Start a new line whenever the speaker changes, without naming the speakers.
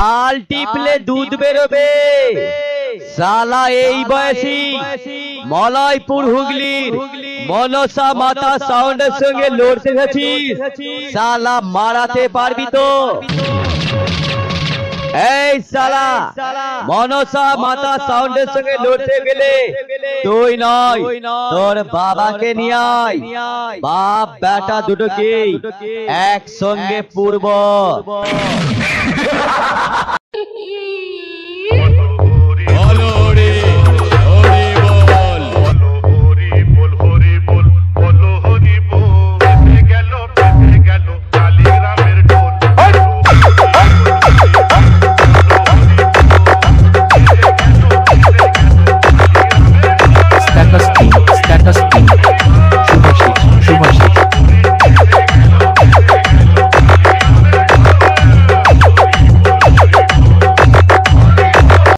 তাল টিপলে দুধ বেরোবে। শালা এই বয়সী মলয়পুর হুগলির মনসা মাতা সাউন্ডের সঙ্গে লড়তে গেছিস, শালা মারাতে পারবি তো? এই শালা মনসা মাতা সাউন্ডের সঙ্গে লড়তে গেলে তুই নয়, তোর বাবাকে নিয়ে আয়। বাপ বেটা দুটোকে একসঙ্গে পূর্ব